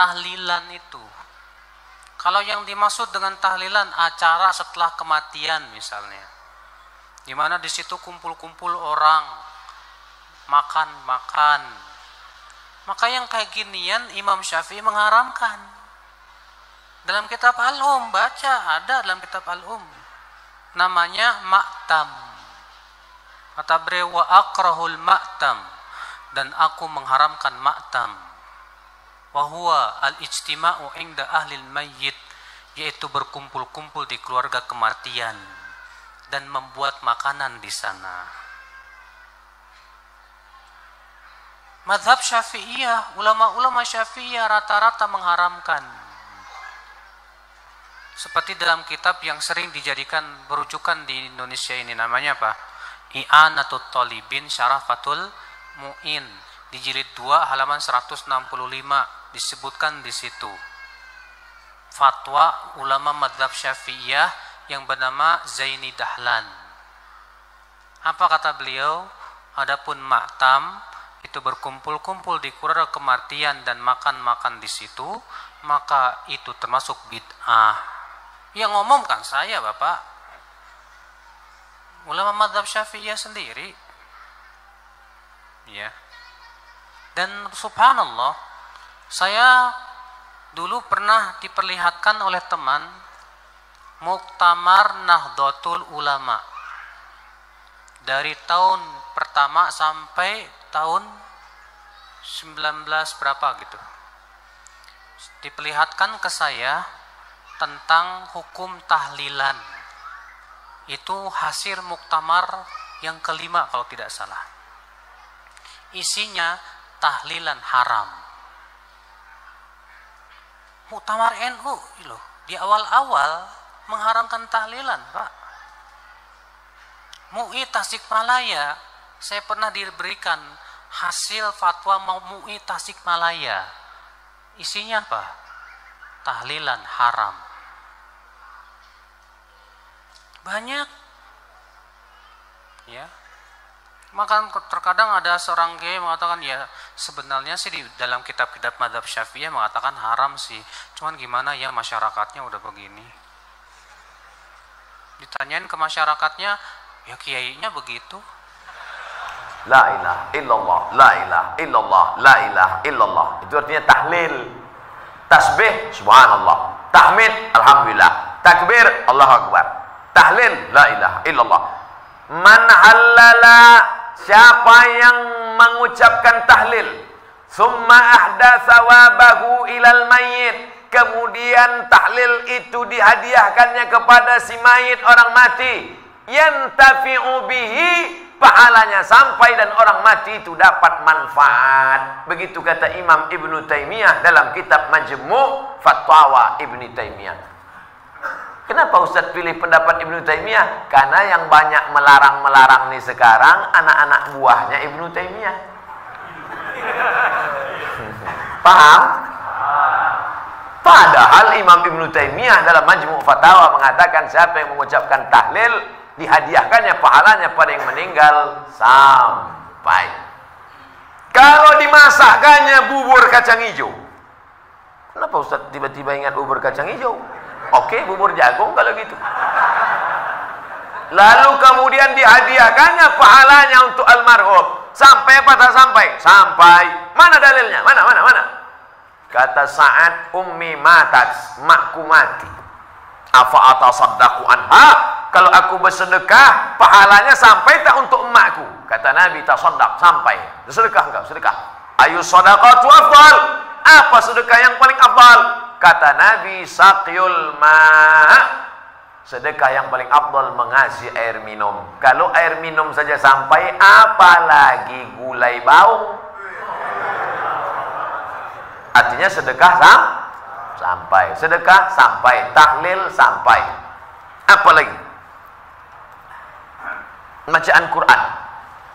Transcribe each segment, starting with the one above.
tahlilan itu. Kalau yang dimaksud dengan tahlilan acara setelah kematian misalnya, di mana di situ kumpul-kumpul orang makan-makan, maka yang kayak ginian Imam Syafi'i mengharamkan. Dalam kitab Al-Um, baca, ada dalam kitab Al-Um, namanya ma'tam. Kata beliau, wa akrahul ma'tam, dan aku mengharamkan ma'tam. Wa huwa al-ijtima'u inda ahlil mayyit, yaitu berkumpul-kumpul di keluarga kematian dan membuat makanan di sana. Mazhab Syafi'iyah, ulama-ulama Syafi'iyah rata-rata mengharamkan. Seperti dalam kitab yang sering dijadikan berujukan di Indonesia ini, namanya apa? I'anatut Thalibin Syarafatul Mu'in, di jilid 2 halaman 165 disebutkan di situ fatwa ulama mazhab Syafi'iyah yang bernama Zaini Dahlan. Apa kata beliau? Adapun ma'tam itu berkumpul-kumpul di keluarga kematian dan makan-makan di situ, maka itu termasuk bid'ah. Yang ngomong kan saya, Bapak. Ulama mazhab Syafi'iyah sendiri. Ya. Dan subhanallah, saya dulu pernah diperlihatkan oleh teman Muktamar Nahdlatul Ulama dari tahun pertama sampai tahun 19 berapa gitu. Diperlihatkan ke saya tentang hukum tahlilan. Itu hasil muktamar yang kelima kalau tidak salah. Isinya tahlilan haram. Muktamar NU loh, di awal-awal mengharamkan tahlilan, Pak. MUI Tasikmalaya, saya pernah diberikan hasil fatwa MUI Tasikmalaya. Isinya apa? Tahlilan haram. Banyak. Ya. Maka terkadang ada seorang kiai mengatakan, ya sebenarnya sih di dalam kitab-kitab mazhab Syafi'iyah mengatakan haram sih. Cuman gimana ya masyarakatnya udah begini. Ditanyain ke masyarakatnya, ya kiainya begitu. La ilaha illallah, la ilaha illallah, la ilaha illallah. Itu artinya tahlil. Tasbih, subhanallah. Tahmid, alhamdulillah. Takbir, Allahu akbar. Tahlil, la ilaha illallah. Man halala, siapa yang mengucapkan tahlil, summa ahdatsa wabahu ilal mayyit, kemudian tahlil itu dihadiahkannya kepada si mayit, orang mati, yantafi'u bihi, pahalanya sampai dan orang mati itu dapat manfaat. Begitu kata Imam Ibnu Taimiyah dalam kitab Majmu' Fatawa Ibnu Taimiyah. Kenapa Ustaz pilih pendapat Ibnu Taimiyah? Karena yang banyak melarang-melarang nih sekarang anak-anak buahnya Ibnu Taimiyah. Paham? Padahal Imam Ibnu Taimiyah dalam Majmu' Fatawa mengatakan siapa yang mengucapkan tahlil dihadiahkannya pahalanya pada yang meninggal sampai. Kalau dimasakkannya bubur kacang hijau. Kenapa Ustaz tiba-tiba ingat bubur kacang hijau? Oke, bubur jagung kalau gitu. Lalu kemudian dihadiahkannya pahalanya untuk almarhum. Sampai apa tak sampai? Sampai. Mana dalilnya? Mana? Kata Sa'ad, ummi matat, makku mati. Afa atasaddaqu anha? Kalau aku bersedekah, pahalanya sampai tak untuk emakku? Kata Nabi, tasaddaq, sampai. Sedekah enggak? Sedekah. Ayu sadaqatu afdal? Apa sedekah yang paling afdal? Kata Nabi, saqyul ma', sedekah yang paling afdal mengasih air minum. Kalau air minum saja sampai, apalagi gulai bau. Artinya sedekah sampai, sedekah sampai, tahlil sampai. Apa lagi? Bacaan Quran.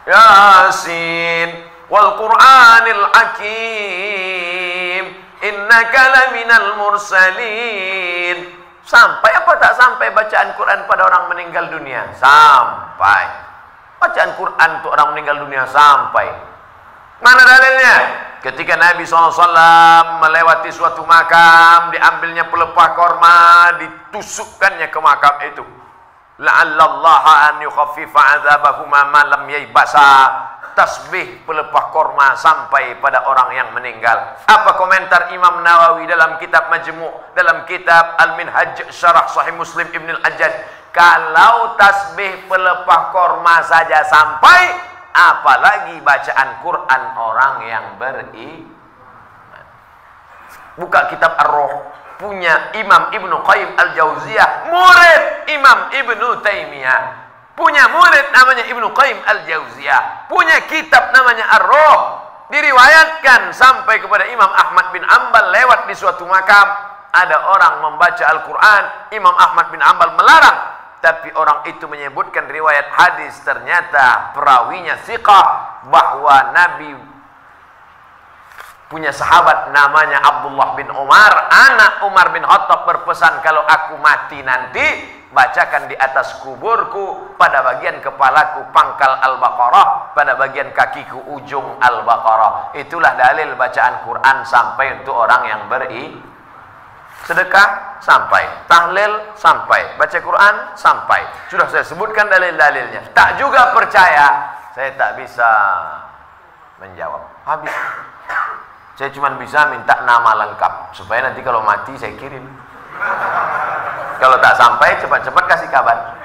Yasin wal Qur'anil Hakim, innaka laminal mursalin. Sampai apa tak sampai bacaan Quran pada orang meninggal dunia? Sampai. Bacaan Quran untuk orang meninggal dunia sampai. Mana dalilnya? Ketika Nabi SAW melewati suatu makam, diambilnya pelepah korma, ditusukkannya ke makam itu. La'allallaha an yukhaffifa 'adzabahuma ma lam yaybasa. Tasbih pelepah korma sampai pada orang yang meninggal. Apa komentar Imam Nawawi dalam kitab Majmu', dalam kitab Al-Minhaj Syarah Sahih Muslim Ibn Al-Hajjaj? Kalau tasbih pelepah korma saja sampai, apalagi bacaan Quran orang yang buka kitab Ar-Ruh, punya Imam Ibnu Qayyim Al-Jauziyah, murid Imam Ibnu Taimiyah. Punya murid namanya Ibnu Qayyim Al-Jauziyah, punya kitab namanya Ar-Ruh. Diriwayatkan sampai kepada Imam Ahmad bin Ambal lewat di suatu makam, ada orang membaca Al-Quran. Imam Ahmad bin Ambal melarang, tapi orang itu menyebutkan riwayat hadis, ternyata perawinya thiqah, bahwa Nabi punya sahabat namanya Abdullah bin Umar, anak Umar bin Khattab, berpesan, kalau aku mati nanti, bacakan di atas kuburku, pada bagian kepalaku pangkal Al-Baqarah, pada bagian kakiku ujung Al-Baqarah. Itulah dalil bacaan Quran sampai untuk orang yang sedekah sampai, tahlil sampai, baca Quran sampai. Sudah saya sebutkan dalil-dalilnya. Tak juga percaya, saya tak bisa menjawab. Habis. Saya cuma bisa minta nama lengkap supaya nanti kalau mati saya kirim. Kalau tak sampai, cepat-cepat kasih kabar.